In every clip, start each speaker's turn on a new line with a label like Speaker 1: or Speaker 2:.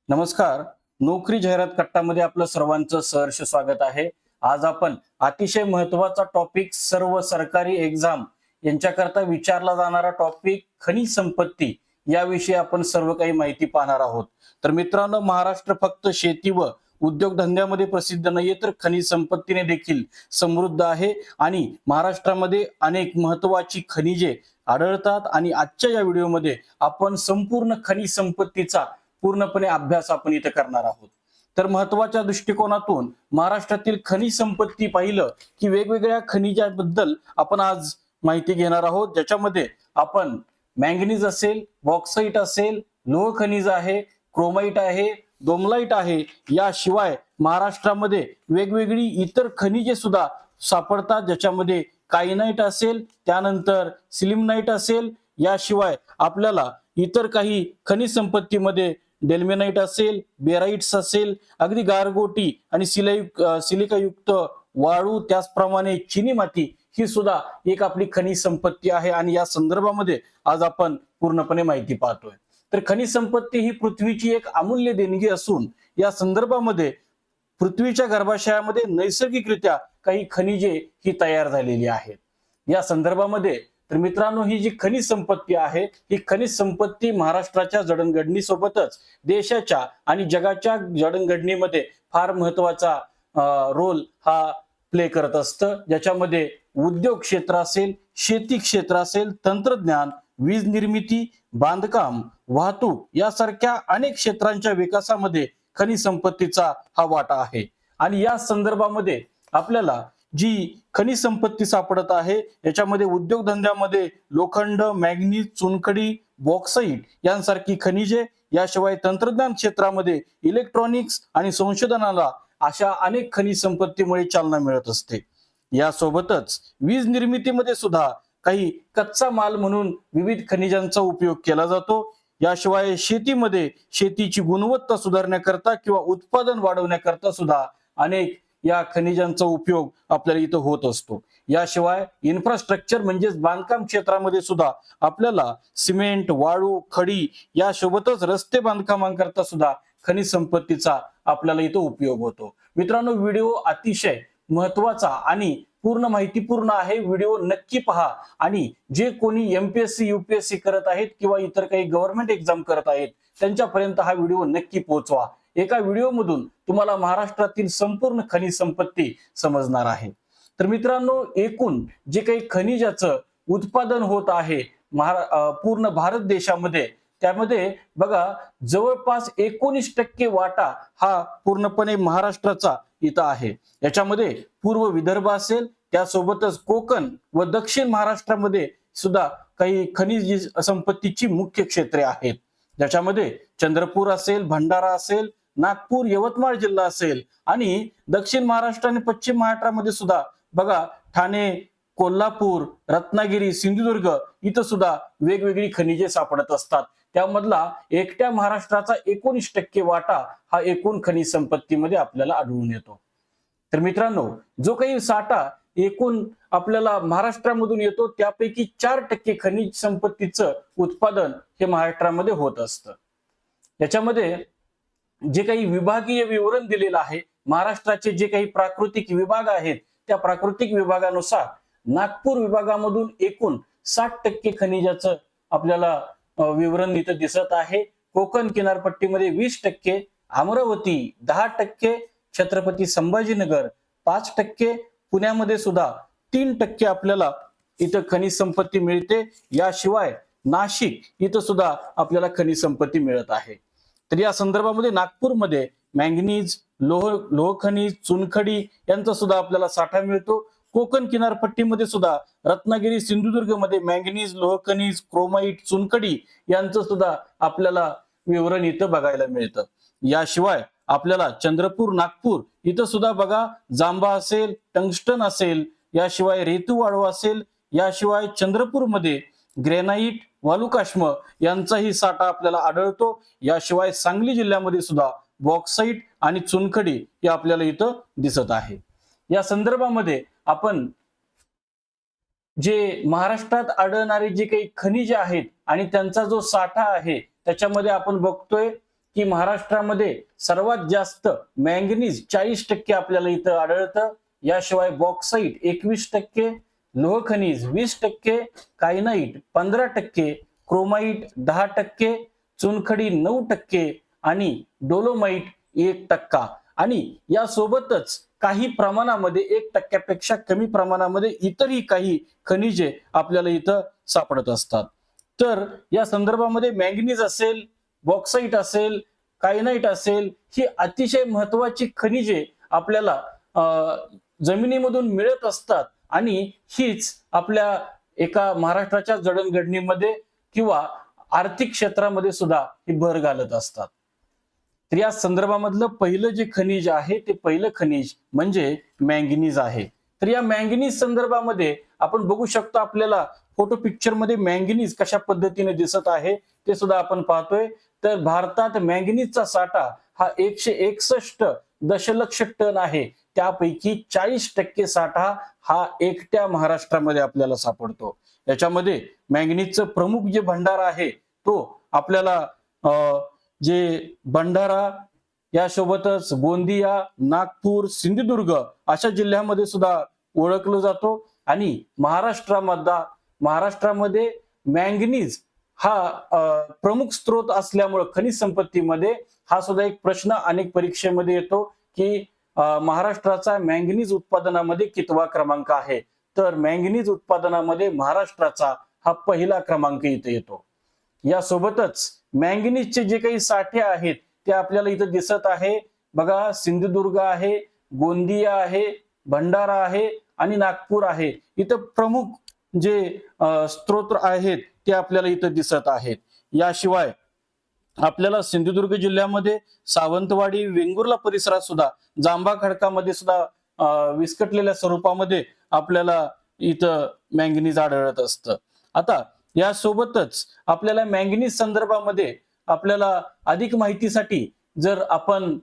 Speaker 1: नमस्कार. नोकरी जाहिरात कट्टामध्ये आपलं सर्वांचं सहर्ष स्वागत आहे. आज आपण अतिशय महत्त्वाचा टॉपिक सर्व सरकारी एक्झाम यांच्याकरता विचारला जाणारा टॉपिक खनिज संपत्ती याविषयी आपण सर्व काही माहिती पाहणार आहोत. तर मित्रांनो, महाराष्ट्र फक्त शेती व उद्योगधंद्यामध्ये प्रसिद्ध नाहीये, तर खनिज संपत्तीने देखील समृद्ध आहे आणि महाराष्ट्रामध्ये अनेक महत्त्वाची खनिजे आढळतात आणि आजच्या या व्हिडिओमध्ये आपण संपूर्ण खनिज संपत्तीचा पूर्णपणे अभ्यास आपण इथे करणार आहोत. तर महत्वाच्या दृष्टिकोनातून महाराष्ट्रातील खनिज संपत्ती पाहिलं की वेगवेगळ्या खनिजाबद्दल आपण आज माहिती घेणार आहोत, ज्याच्यामध्ये आपण मॅंगनीज असेल, बॉक्साईट असेल, लोह खनिज आहे, क्रोमाईट आहे, डोमलाईट आहे. याशिवाय महाराष्ट्रामध्ये वेगवेगळी इतर खनिजे सुद्धा सापडतात, ज्याच्यामध्ये कायनाईट असेल, त्यानंतर सिलिमनाईट असेल. याशिवाय आपल्याला इतर काही खनिज संपत्तीमध्ये डेल्मेनाइट असेल, बेराइट्स असेल, अगदी गारगोटी आणि सिलिकायुक्त वाळू, त्याचप्रमाणे चिनी माती ही सुद्धा एक आपली खनिज संपत्ती आहे आणि या संदर्भामध्ये आज आपण पूर्णपणे माहिती पाहतोय. तर खनिज संपत्ती ही पृथ्वीची एक अमूल्य देणगी असून या संदर्भामध्ये पृथ्वीच्या गर्भाशयामध्ये नैसर्गिकरित्या काही खनिजे ही तयार झालेली आहेत. या संदर्भामध्ये तर मित्रांनो, ही जी खनिज संपत्ती आहे, ही खनिज संपत्ती महाराष्ट्राच्या जडणघडणीसोबतच देशाच्या आणि जगाच्या जडणघडणीमध्ये फार महत्वाचा रोल हा प्ले करत असतं, ज्याच्यामध्ये उद्योग क्षेत्र असेल, शेती क्षेत्र असेल, तंत्रज्ञान, वीज निर्मिती, बांधकाम, वाहतूक यासारख्या अनेक क्षेत्रांच्या विकासामध्ये खनिज संपत्तीचा हा वाटा आहे. आणि या संदर्भामध्ये आपल्याला जी खनिज संपत्ती सापडत आहे याच्यामध्ये उद्योगधंद्यामध्ये लोखंड, मॅंगनीज, चुनखडी, बॉक्साईट यांसारखी खनिजे, याशिवाय तंत्रज्ञान क्षेत्रामध्ये इलेक्ट्रॉनिक्स आणि संशोधनाला अशा अनेक खनिज संपत्तीमुळे चालना मिळत असते. यासोबतच वीज निर्मितीमध्ये सुद्धा काही कच्चा माल म्हणून विविध खनिजांचा उपयोग केला जातो. याशिवाय शेतीमध्ये शेतीची गुणवत्ता सुधारण्याकरता किंवा उत्पादन वाढवण्याकरता सुद्धा अनेक या खनिजांचा उपयोग आपल्याला इथं होत असतो. याशिवाय इन्फ्रास्ट्रक्चर म्हणजेच बांधकाम क्षेत्रामध्ये सुद्धा आपल्याला सिमेंट, वाळू, खडी यासोबतच रस्ते बांधकामांकरता सुद्धा खनिज संपत्तीचा आपल्याला इथं उपयोग होतो. मित्रांनो, व्हिडिओ अतिशय महत्वाचा आणि पूर्ण माहितीपूर्ण आहे. व्हिडिओ नक्की पहा आणि जे कोणी एमपीएससी, यूपीएससी करत आहेत किंवा इतर काही गव्हर्नमेंट एक्झाम करत आहेत त्यांच्यापर्यंत हा व्हिडिओ नक्की पोहोचवा. एका व्हिडिओमधून तुम्हाला महाराष्ट्रातील संपूर्ण खनिज संपत्ती समजणार आहे. तर मित्रांनो, एकूण जे काही खनिजाचं उत्पादन होत आहे पूर्ण भारत देशामध्ये, त्यामध्ये बघा जवळपास 19% वाटा हा पूर्णपणे महाराष्ट्राचा इथं आहे. याच्यामध्ये पूर्व विदर्भ असेल, त्यासोबतच कोकण व दक्षिण महाराष्ट्रामध्ये सुद्धा काही खनिज संपत्तीची मुख्य क्षेत्रे आहेत, ज्याच्यामध्ये चंद्रपूर असेल, भंडारा असेल, नागपूर, यवतमाळ जिल्हा असेल आणि दक्षिण महाराष्ट्र आणि पश्चिम महाराष्ट्रामध्ये सुद्धा बघा ठाणे, कोल्हापूर, रत्नागिरी, सिंधुदुर्ग इथं सुद्धा वेगवेगळी खनिजे सापडत असतात. त्यामधला एकट्या महाराष्ट्राचा 19% वाटा हा एकूण खनिज संपत्तीमध्ये आपल्याला आढळून येतो. तर मित्रांनो, जो काही साठा एकूण आपल्याला महाराष्ट्रामधून येतो त्यापैकी 4% खनिज संपत्तीचं उत्पादन हे महाराष्ट्रामध्ये होत असतं. याच्यामध्ये जे काही विभागीय विवरण दिलेलं आहे, महाराष्ट्राचे जे काही प्राकृतिक विभाग आहेत त्या प्राकृतिक विभागानुसार नागपूर विभागामधून एकूण 60% खनिजाचं आपल्याला विवरण इथं दिसत आहे. कोकण किनारपट्टीमध्ये 20%, अमरावती 10%, छत्रपती संभाजीनगर 5%, पुण्यामध्ये सुद्धा 3% आपल्याला इथं खनिज संपत्ती मिळते. याशिवाय नाशिक इथं सुद्धा आपल्याला खनिज संपत्ती मिळत आहे. तर या संदर्भामध्ये नागपूरमध्ये मॅंगनीज, लोह खनिज, चुनखडी यांचा सुद्धा आपल्याला साठा मिळतो. कोकण किनारपट्टीमध्ये सुद्धा रत्नागिरी, सिंधुदुर्ग मध्ये मॅंगनीज, लोह खनिज, क्रोमाईट, चुनखडी यांचं सुद्धा आपल्याला विवरण इथं बघायला मिळतं. याशिवाय आपल्याला चंद्रपूर, नागपूर इथं सुद्धा बघा जांबा असेल, टंगस्टन असेल, याशिवाय रेतू वाळू असेल, याशिवाय चंद्रपूरमध्ये ग्रेनाइट, वालुकाश्म यांचाही साठा आपल्याला आढळतो. याशिवाय सांगली जिल्ह्यामध्ये सुद्धा बॉक्साईट आणि चुनखडी हे आपल्याला इथं दिसत आहे. या संदर्भामध्ये आपण जे महाराष्ट्रात आढळणारे जे काही खनिजे आहेत आणि त्यांचा जो साठा आहे त्याच्यामध्ये आपण बघतोय की महाराष्ट्रामध्ये सर्वात जास्त मँगनीज 40% आपल्याला इथं आढळतं. याशिवाय बॉक्साईट 21%, लोह खनिज 20%, कायनाईट 15%, क्रोमाईट 10%, चुनखडी 9% आणि डोलोमाईट 1% आणि यासोबतच काही प्रमाणामध्ये 1%पेक्षा कमी प्रमाणामध्ये इतरही काही खनिजे आपल्याला इथं सापडत असतात. तर या संदर्भामध्ये मँगनीज असेल, बॉक्साईट असेल, कायनाईट असेल, ही अतिशय महत्वाची खनिजे आपल्याला जमिनीमधून मिळत असतात आणि हीच आपल्या एका महाराष्ट्राच्या जडणघडणीमध्ये किंवा आर्थिक क्षेत्रामध्ये सुद्धा ही भर घालत असतात. तर या संदर्भामधलं पहिलं जे खनिज आहे ते पहिलं खनिज म्हणजे मँगनीज आहे. तर या मँगनीज संदर्भामध्ये आपण बघू शकतो, आपल्याला फोटो पिक्चर मध्ये मँगनीज कशा पद्धतीने दिसत आहे ते सुद्धा आपण पाहतोय. तर भारतात मँगनीजचा साठा हा 161 दशलक्ष टन आहे. त्यापैकी 40% साठा हा एकट्या महाराष्ट्रामध्ये आपल्याला सापडतो. याच्यामध्ये मँगनीजचं प्रमुख जे भंडार आहे तो आपल्याला जे भंडारा यासोबतच गोंदिया, नागपूर, सिंधुदुर्ग अशा जिल्ह्यामध्ये सुद्धा ओळखलं जातो. आणि महाराष्ट्रामध्ये मँगनीज हा प्रमुख स्रोत असल्यामुळे खनिज संपत्तीमध्ये हा सुद्धा एक प्रश्न अनेक परीक्षेमध्ये येतो की महाराष्ट्राचा मँगनीज उत्पादनामध्ये कितवा क्रमांक आहे. तर मँगनीज उत्पादनामध्ये महाराष्ट्राचा हा पहिला क्रमांक इथे येतो. यासोबतच मँगनीजचे जे काही साठे आहेत ते आपल्याला इथं दिसत आहे. बघा, सिंधुदुर्ग आहे, गोंदिया आहे, भंडारा आहे आणि नागपूर आहे. इथं प्रमुख जे स्त्रोत आहेत ते आपल्याला इथं दिसत आहेत. याशिवाय आपल्याला सिंधुदुर्ग जिल्ह्यामध्ये सावंतवाडी, वेंगुर्ला परिसरात सुद्धा जांभा खडकामध्ये सुद्धा विस्कटलेल्या स्वरूपामध्ये आपल्याला इथं मँगनीज आढळत असतं. आता यासोबतच आपल्याला मँगनीज संदर्भामध्ये आपल्याला अधिक माहितीसाठी जर आपण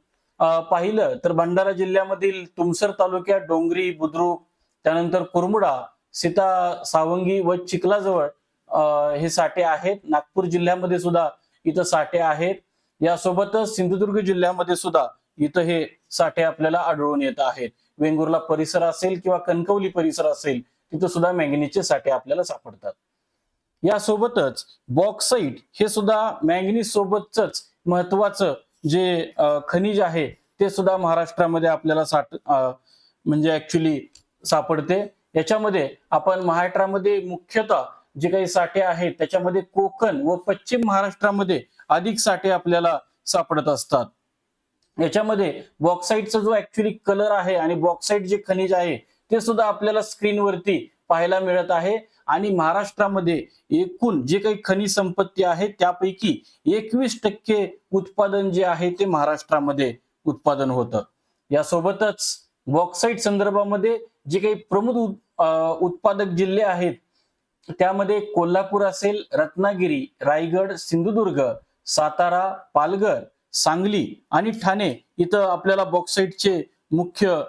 Speaker 1: पाहिलं तर भंडारा जिल्ह्यामधील तुमसर तालुक्यात डोंगरी, बुद्रुक, त्यानंतर कुरमुडा, सीता सावंगी व चिखलाजवळ हे साठे आहेत. नागपूर जिल्ह्यामध्ये सुद्धा इथं साठे आहेत. यासोबतच सिंधुदुर्ग जिल्ह्यामध्ये सुद्धा इथं हे साठे आपल्याला आढळून येत आहेत. वेंगुर्ला परिसर असेल किंवा कणकवली परिसर असेल तिथं सुद्धा मँगनीजचे साठे आपल्याला सापडतात. यासोबतच बॉक्साईट हे सुद्धा मँगनीज सोबतच महत्वाचं जे खनिज आहे ते सुद्धा महाराष्ट्रामध्ये आपल्याला म्हणजे ऍक्च्युली सापडते. याच्यामध्ये आपण महाराष्ट्रामध्ये मुख्यतः जे काही साठे आहेत त्याच्यामध्ये कोकण व पश्चिम महाराष्ट्रामध्ये अधिक साठे आपल्याला सापडत असतात. याच्यामध्ये बॉक्साईटचा जो ऍक्च्युली कलर आहे आणि बॉक्साईट जे खनिज आहे ते सुद्धा आपल्याला स्क्रीनवरती पाहायला मिळत आहे. आणि महाराष्ट्रामध्ये एकूण जे काही खनिज संपत्ती आहे त्यापैकी 21% उत्पादन जे आहे ते महाराष्ट्रामध्ये उत्पादन होतं. यासोबतच बॉक्साईट संदर्भामध्ये जे काही प्रमुख उत्पादक जिल्हे आहेत त्यामध्ये कोल्हापूर असेल, रत्नागिरी, रायगड, सिंधुदुर्ग, सातारा, पालघर, सांगली आणि ठाणे इथं आपल्याला बॉक्साईटचे मुख्य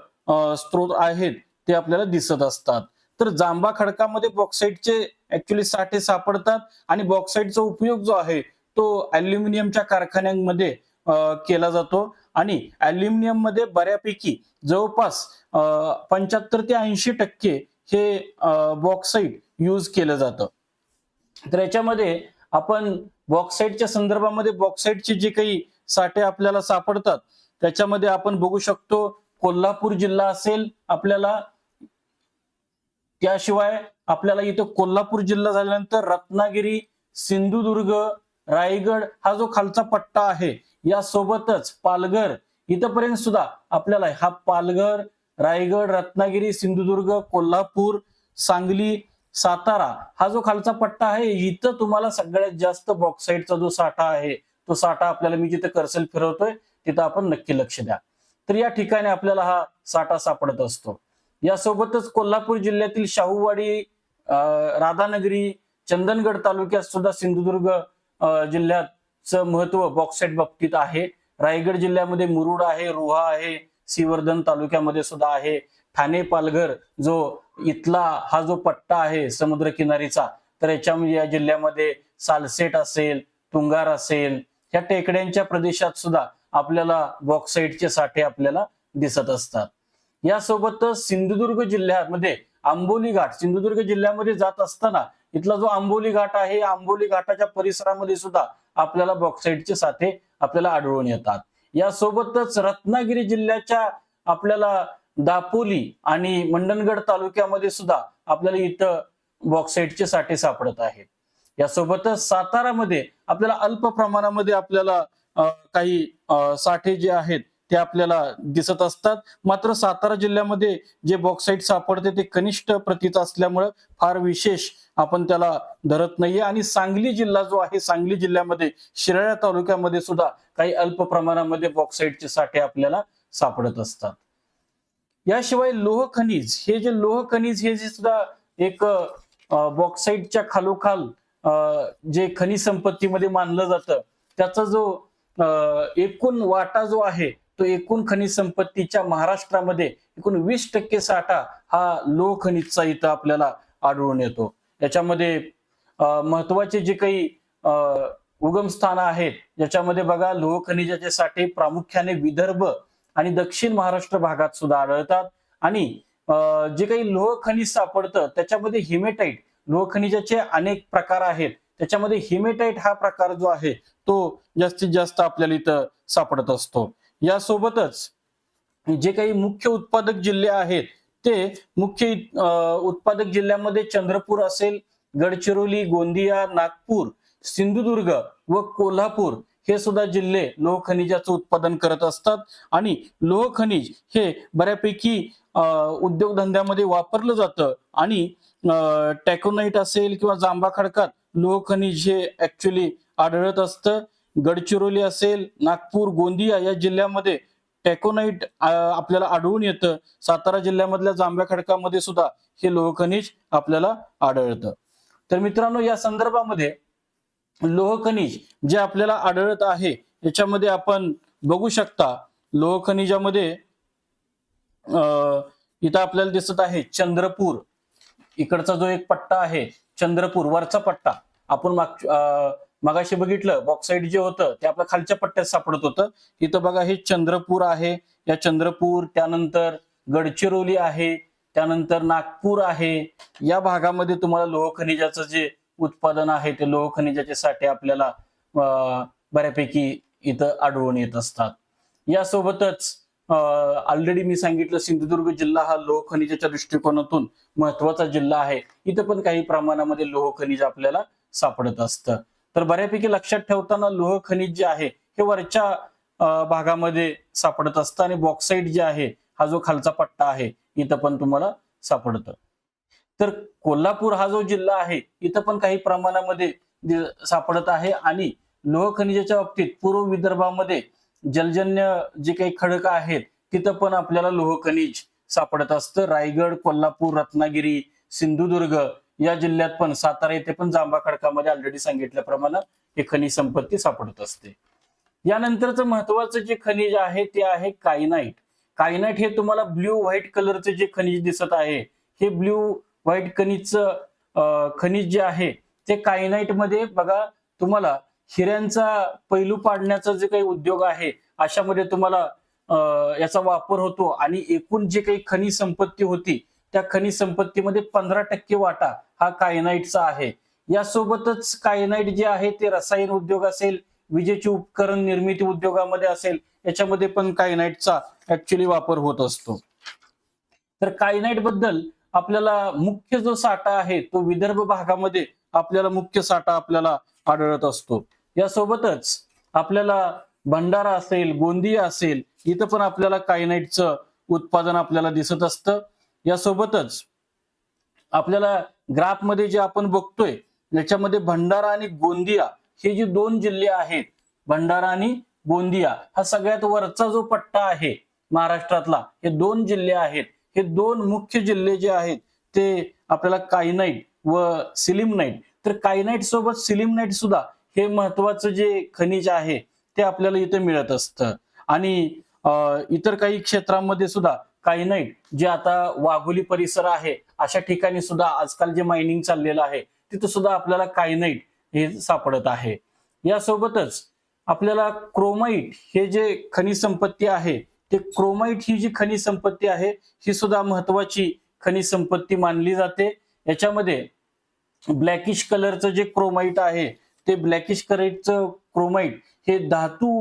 Speaker 1: स्त्रोत आहेत ते आपल्याला दिसत असतात. तर जांभा खडकामध्ये बॉक्साईटचे ऍक्च्युली साठे सापडतात आणि बॉक्साईटचा उपयोग जो आहे तो अल्युमिनियमच्या कारखान्यांमध्ये केला जातो आणि अल्युमिनियम मध्ये बऱ्यापैकी जवळपास 75 ते 80% हे बॉक्साईट यूज केलं जातं. तर याच्यामध्ये आपण बॉक्साईटच्या संदर्भामध्ये बॉक्साईटचे जे काही साठे आपल्याला सापडतात त्याच्यामध्ये आपण बघू शकतो कोल्हापूर जिल्हा असेल आपल्याला. त्याशिवाय आपल्याला इथं कोल्हापूर जिल्हा झाल्यानंतर रत्नागिरी, सिंधुदुर्ग, रायगड हा जो खालचा पट्टा आहे यासोबतच पालघर इथपर्यंत सुद्धा आपल्याला हा पालघर, रायगड, रत्नागिरी, सिंधुदुर्ग, कोल्हापूर, सांगली, सातारा हा जो खालचा पट्टा आहे इथं तुम्हाला सगळ्यात जास्त बॉक्साईटचा जो साठा आहे तो साठा आपल्याला मी जिथे कर्सर फिरवतोय तिथं आपण नक्की लक्ष द्या. तर या ठिकाणी आपल्याला हा साठा सापडत असतो. यासोबतच कोल्हापूर जिल्ह्यातील शाहूवाडी, राधानगरी, चंदनगड तालुक्यात सुद्धा सिंधुदुर्ग जिल्ह्याचं महत्व बॉक्साईट बाबतीत आहे. रायगड जिल्ह्यामध्ये मुरुड आहे, रोहा आहे, श्रीवर्धन तालुक्यामध्ये सुद्धा आहे. ठाणे, पालघर जो इथला हा जो पट्टा आहे समुद्र किनारीचा तर याच्यामध्ये या जिल्ह्यामध्ये सालसेट असेल, तुंगार असेल, ह्या टेकड्यांच्या प्रदेशात सुद्धा आपल्याला बॉक्साईटचे साठे आपल्याला दिसत असतात. यासोबतच सिंधुदुर्ग जिल्ह्यामध्ये आंबोली घाट, सिंधुदुर्ग जिल्ह्यामध्ये जात असताना इथला जो आंबोली घाट आहे, आंबोली घाटाच्या परिसरामध्ये सुद्धा आपल्याला बॉक्साईटचे साठे आपल्याला आढळून येतात. यासोबतच रत्नागिरी जिल्ह्याच्या आपल्याला दापोली आणि मंडणगड तालुक्यामध्ये सुद्धा आपल्याला इथं बॉक्साईटचे साठे सापडत आहेत. यासोबतच सातारामध्ये आपल्याला अल्प प्रमाणामध्ये आपल्याला काही साठे जे आहेत ते आपल्याला दिसत असतात. मात्र सातारा जिल्ह्यामध्ये जे बॉक्साईट सापडते ते कनिष्ठ प्रतीचं असल्यामुळे फार विशेष आपण त्याला धरत नाहीये. आणि सांगली जिल्हा जो आहे, सांगली जिल्ह्यामध्ये शिराळा तालुक्यामध्ये सुद्धा काही अल्प प्रमाणामध्ये बॉक्साईटचे साठे आपल्याला सापडत असतात. याशिवाय लोह खनिज, हे जे लोह खनिज हे जे सुद्धा एक बॉक्साईटच्या खालोखाल जे खनिज संपत्तीमध्ये मानलं जातं, त्याचा जो एकूण वाटा जो आहे तो एकूण खनिज संपत्तीच्या महाराष्ट्रामध्ये एकूण 20% साठा हा लोह खनिजचा इथं आपल्याला आढळून येतो. याच्यामध्ये महत्वाचे जे काही उगमस्थान आहेत, ज्याच्यामध्ये बघा लोह खनिजाचे साठे प्रामुख्याने विदर्भ आणि दक्षिण महाराष्ट्र भागात सुद्धा आढळतात. आणि जे काही लोह खनिज सापडतं त्याच्यामध्ये हिमेटाईट, लोह खनिजाचे अनेक प्रकार आहेत, त्याच्यामध्ये हिमेटाईट हा प्रकार जो आहे तो जास्तीत जास्त आपल्याला इथं सापडत असतो. यासोबतच जे काही मुख्य उत्पादक जिल्हे आहेत ते मुख्य उत्पादक जिल्ह्यामध्ये चंद्रपूर असेल, गडचिरोली, गोंदिया, नागपूर, सिंधुदुर्ग व कोल्हापूर हे सुद्धा जिल्हे लोह खनिजाचं उत्पादन करत असतात. आणि लोह खनिज हे बऱ्यापैकी उद्योगधंद्यामध्ये वापरलं जातं. आणि टॅकोनाइट असेल किंवा जांभा खडकात लोह खनिज हे ऍक्च्युली आढळत असतं. गडचिरोली असेल, नागपूर, गोंदिया या जिल्ह्यामध्ये टॅकोनाइट आपल्याला आढळून येतं. सातारा जिल्ह्यामधल्या जांभ्या खडकामध्ये सुद्धा हे लोह खनिज आपल्याला आढळतं. तर मित्रांनो, या संदर्भामध्ये लोह खनिज जे आपल्याला आढळत आहे याच्यामध्ये आपण बघू शकता, लोह खनिजामध्ये इथं आपल्याला दिसत आहे चंद्रपूर, इकडचा जो एक पट्टा आहे चंद्रपूर वरचा पट्टा, आपण मगाशी बघितलं बॉक्साईट जे होतं ते आपल्या खालच्या पट्ट्यात सापडत होतं. इथं बघा हे चंद्रपूर आहे, या चंद्रपूर, त्यानंतर गडचिरोली आहे, त्यानंतर नागपूर आहे. या भागामध्ये तुम्हाला लोह खनिजाचं जे उत्पादन आहे ते लोह खनिजाचे साठे आपल्याला बऱ्यापैकी इथं आढळून येत असतात. यासोबतच ऑलरेडी मी सांगितलं सिंधुदुर्ग जिल्हा हा लोह खनिजाच्या दृष्टिकोनातून महत्वाचा जिल्हा आहे. इथं पण काही प्रमाणामध्ये लोह खनिज आपल्याला सापडत असतं. तर बऱ्यापैकी लक्षात ठेवताना लोह खनिज जे आहे हे वरच्या भागामध्ये सापडत असतं आणि बॉक्साईट जे आहे हा जो खालचा पट्टा आहे इथं पण तुम्हाला सापडतं. तर कोल्हापूर हा जो जिल्हा आहे इथं पण काही प्रमाणामध्ये सापडत आहे. आणि लोह खनिजाच्या बाबतीत पूर्व विदर्भामध्ये जलजन्य जे काही खडक आहेत तिथं पण आपल्याला लोह खनिज सापडत असतं. रायगड, कोल्हापूर, रत्नागिरी, सिंधुदुर्ग या जिल्ह्यात पण, सातारा येथे पण जांभा खडकामध्ये ऑलरेडी सांगितल्याप्रमाणे हे खनिज संपत्ती सापडत असते. यानंतरचं महत्वाचं जे खनिज आहे ते आहे कायनाइट. कायनाइट हे तुम्हाला ब्ल्यू व्हाईट कलरचे जे खनिज दिसत आहे, हे ब्ल्यू व्हाईट खनिज जे आहे ते कायनाइट मध्ये बघा तुम्हाला हिऱ्यांचा पैलू पाडण्याचा जे काही उद्योग आहे अशामध्ये तुम्हाला याचा वापर होतो. आणि एकूण जे काही खनिज संपत्ती होती त्या खनिज संपत्तीमध्ये 15% वाटा हा कायनाइटचा आहे. यासोबतच कायनाइट जे आहे ते रसायन उद्योग असेल, विजेचे उपकरण निर्मिती उद्योगामध्ये असेल, याच्यामध्ये पण कायनाइटचा ऍक्च्युली वापर होत असतो. तर कायनाइट बद्दल आपल्याला मुख्य जो साठा आहे तो विदर्भ भागामध्ये आपल्याला मुख्य साठा आपल्याला आढळत असतो. यासोबतच आपल्याला भंडारा असेल, गोंदिया असेल, इथं पण आपल्याला कायनाइटचं उत्पादन आपल्याला दिसत असतं. यासोबतच आपल्याला ग्राफ मध्ये जे आपण बघतोय याच्यामध्ये भंडारा आणि गोंदिया हे जे दोन जिल्हे आहेत, भंडारा आणि गोंदिया हा सगळ्यात वरचा जो पट्टा आहे महाराष्ट्रातला, हे दोन जिल्हे आहेत. हे दोन मुख्य जिल्हे जे आहेत ते आपल्याला कायनाइट व सिलिमनाइट, तर कायनाइट सोबत सिलिमनाइट सुद्धा हे महत्वाचं जे खनिज आहे ते आपल्याला इथे मिळत असतं. आणि इतर काही क्षेत्रांमध्ये सुद्धा कायनाइट जे आता वाघोली परिसर आहे अशा ठिकाणी सुद्धा आजकाल जे मायनिंग चाललेलं आहे तिथे सुद्धा आपल्याला कायनाइट हे सापडत आहे. यासोबतच आपल्याला क्रोमाइट हे जे खनिज संपत्ती आहे, ते क्रोमाइट ही जी खनिज संपत्ती आहे ही सुद्धा महत्वाची खनिज संपत्ती मानली जाते. याच्यामध्ये ब्लॅकिश कलरचं जे क्रोमाइट आहे, ते ब्लॅकिश कलरचं क्रोमाइट हे धातू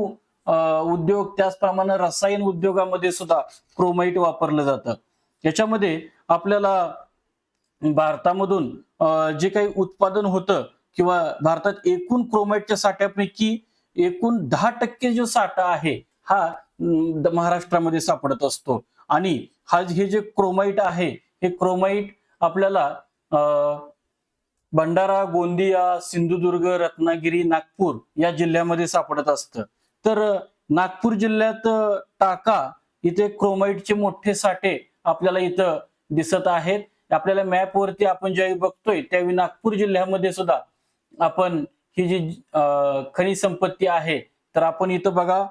Speaker 1: उद्योग, त्याचप्रमाणे रसायन उद्योगामध्ये सुद्धा क्रोमाइट वापरलं जातं. याच्यामध्ये आपल्याला भारतामधून जे काही उत्पादन होतं किंवा भारतात एकूण क्रोमाइटच्या साठ्यापैकी एकूण 10% जो साठा आहे हा महाराष्ट्रामध्ये सापडत असतो. आणि हे जे क्रोमाइट आहे, हे क्रोमाइट आपल्याला भंडारा, गोंदिया, सिंधुदुर्ग, रत्नागिरी, नागपूर या जिल्ह्यामध्ये सापडत असतं. तर नागपूर जिल्ह्यात टाका इथे क्रोमाइटचे मोठे साठे आपल्याला इथं दिसत आहेत. आपल्याला मॅप वरती आपण ज्यावेळी बघतोय त्यावेळी नागपूर जिल्ह्यामध्ये सुद्धा आपण ही जी खनिज संपत्ती आहे, तर आपण इथं बघा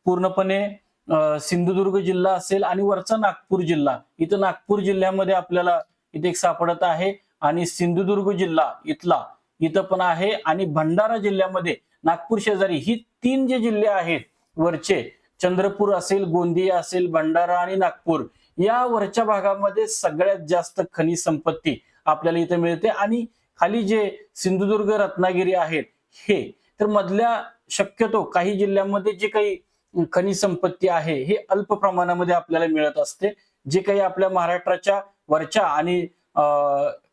Speaker 1: पूर्णपणे सिंधुदुर्ग जिल्हा असेल आणि वरचा नागपूर जिल्हा, इथं नागपूर जिल्ह्यामध्ये आपल्याला इथे एक सापडत आहे. आणि सिंधुदुर्ग जिल्हा इथं पण आहे. आणि भंडारा जिल्ह्यामध्ये नागपूर शेजारी ही 3 जे जिल्हे आहेत वरचे, चंद्रपूर असेल, गोंदिया असेल, भंडारा आणि नागपूर, या वरच्या भागामध्ये सगळ्यात जास्त खनिज संपत्ती आपल्याला इथे मिळते. आणि खाली जे सिंधुदुर्ग, रत्नागिरी आहेत हे, तर मधल्या शक्यतो काही जिल्ह्यांमध्ये जे काही खनिज संपत्ती आहे हे अल्प प्रमाणामध्ये आपल्याला मिळत असते. जे काही आपल्या महाराष्ट्राच्या वरच्या आणि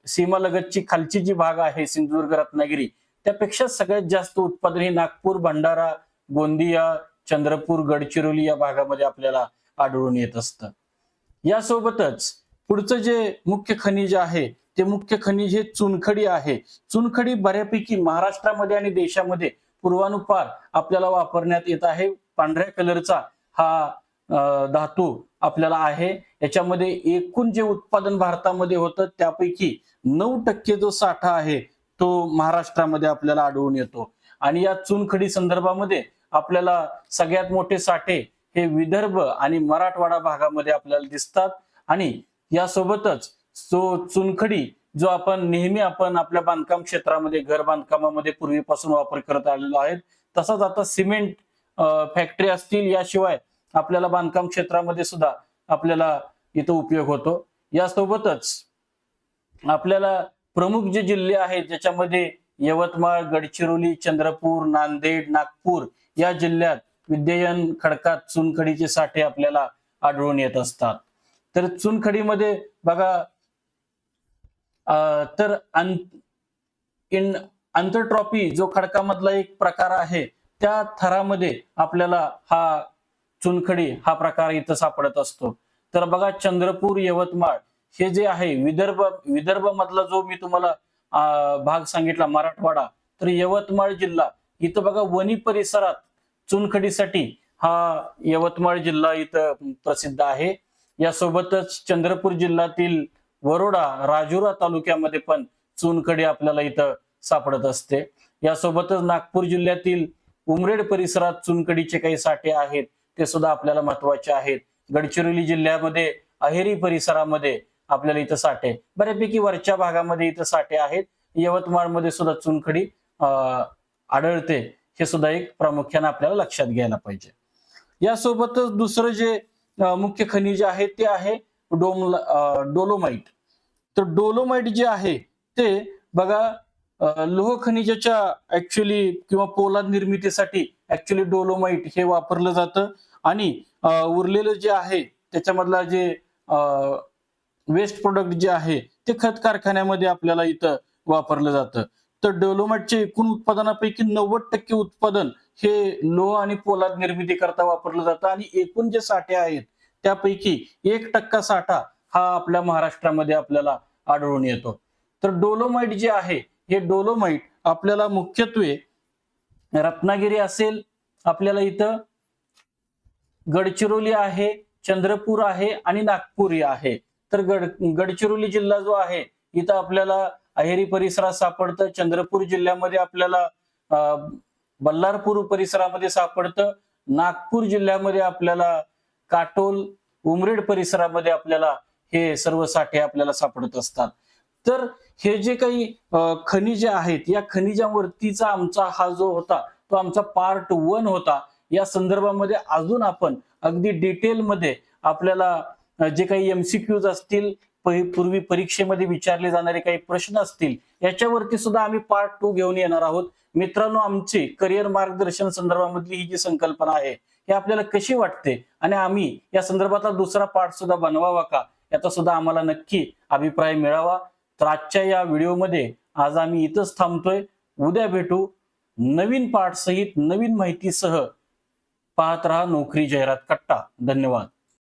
Speaker 1: सीमालगतची खालची जी भाग आहे सिंधुदुर्ग, रत्नागिरी, त्यापेक्षा सगळ्यात जास्त उत्पादन हे नागपूर, भंडारा, गोंदिया, चंद्रपूर, गडचिरोली या भागामध्ये आपल्याला आढळून येत असतं. यासोबतच पुढचं जे मुख्य खनिज आहे ते मुख्य खनिज हे चुनखडी आहे. चुनखडी बऱ्यापैकी महाराष्ट्रामध्ये आणि देशामध्ये पूर्वानुपार आपल्याला वापरण्यात येत आहे. पांढऱ्या कलरचा हा धातू आपल्याला आहे. याच्यामध्ये एकूण जे उत्पादन भारतामध्ये होतं त्यापैकी 9% जो साठा आहे तो महाराष्ट्रामध्ये आपल्याला आढळून येतो. आणि या चुनखडी संदर्भामध्ये आपल्याला सगळ्यात मोठे साठे हे विदर्भ आणि मराठवाडा भागामध्ये आपल्याला दिसतात. आणि यासोबतच चुनखडी जो आपण नेहमी आपल्या बांधकाम क्षेत्रामध्ये, घर बांधकामामध्ये पूर्वीपासून वापर करत आलेलो आहे, तसाच आता सिमेंट फॅक्टरी असतील, याशिवाय आपल्याला बांधकाम क्षेत्रामध्ये सुद्धा आपल्याला इथं उपयोग होतो. यासोबतच आपल्याला प्रमुख जे जिल्हे आहेत ज्याच्यामध्ये यवतमाळ, गडचिरोली, चंद्रपूर, नांदेड, नागपूर या जिल्ह्यात विद्यमान खडकात चुनखडीचे साठे आपल्याला आढळून येत असतात. तर चुनखडीमध्ये बघा तर आंतरट्रॉपी जो खडकामधला एक प्रकार आहे, त्या थरामध्ये आपल्याला हा चुनखडी हा प्रकार इथं सापडत असतो. तर बघा चंद्रपूर, यवतमाळ हे जे आहे विदर्भ मधला जो मी तुम्हाला भाग सांगितला मराठवाडा, तर यवतमाळ जिल्हा इथं बघा वणी परिसरात चुनखडीसाठी हा यवतमाळ जिल्हा इथं प्रसिद्ध आहे. यासोबतच चंद्रपूर जिल्ह्यातील वरोडा, राजुरा तालुक्यामध्ये पण चुनखडी आपल्याला इथं सापडत असते. यासोबतच नागपूर जिल्ह्यातील उमरेड परिसरात चुनखडीचे काही साठे आहेत, ते सुद्धा आपल्याला महत्वाचे आहेत. गडचिरोली जिल्ह्यामध्ये अहेरी परिसरामध्ये आपल्याला इथं साठे, बऱ्यापैकी वरच्या भागामध्ये इथं साठे आहेत. यवतमाळमध्ये सुद्धा चुनखडी आढळते, हे सुद्धा एक प्रामुख्याने आपल्याला लक्षात घ्यायला पाहिजे. यासोबतच दुसरं जे मुख्य खनिज आहे ते आहे डोलोमाइट. तर डोलोमाइट जे आहे ते बघा लोह खनिजाच्या ऍक्च्युली किंवा पोलाद निर्मितीसाठी ऍक्च्युली डोलोमाइट हे वापरलं जातं. आणि उरलेलं जे आहे त्याच्यामधला जे वेस्ट प्रोडक्ट जे आहे ते खत कारखान्यामध्ये आपल्याला इथं वापरलं जातं. तर डोलोमाइटचे एकूण उत्पादनापैकी 90% उत्पादन हे लोह आणि पोलाद निर्मिती करता वापरलं जातं. आणि एकूण जे साठे आहेत त्यापैकी 1% साठा हा आपल्या महाराष्ट्रामध्ये आपल्याला आढळून येतो. तर डोलोमाइट जे आहे हे डोलोमाइट आपल्याला मुख्यत्वे रत्नागिरी असेल, आपल्याला इथं गडचिरोली आहे, चंद्रपूर आहे आणि नागपूर आहे. तर गडचिरोली जिल्हा जो आहे इथं आपल्याला अहेरी परिसरात सापडतं. चंद्रपूर जिल्ह्यामध्ये आपल्याला बल्लारपूर परिसरामध्ये सापडतं. नागपूर जिल्ह्यामध्ये आपल्याला काटोल, उमरेड परिसरामध्ये आपल्याला हे सर्व साठे आपल्याला सापडत असतात. तर हे जे काही खनिजे आहेत या खनिजांवरतीचा आमचा हा जो होता तो आमचा पार्ट 1 होता. या संदर्भामध्ये अजून आपण अगदी डिटेलमध्ये आपल्याला जे काही MCQs असतील, पूर्वी परीक्षेमध्ये विचारले जाणारे काही प्रश्न असतील, याच्यावरती सुद्धा आम्ही पार्ट 2 घेऊन येणार आहोत. मित्रांनो, आमची करिअर मार्गदर्शन संदर्भामधली ही जी संकल्पना आहे हे आपल्याला कशी वाटते आणि आम्ही या संदर्भातला दुसरा पार्ट सुद्धा बनवावा का, याचा सुद्धा आम्हाला नक्की अभिप्राय मिळावा. तर आजच्या या व्हिडिओमध्ये आज आम्ही इथंच थांबतोय. उद्या भेटू नवीन पार्ट सहित, नवीन माहितीसह. पाहत रहा नोकरी जाहिरात कट्टा. धन्यवाद.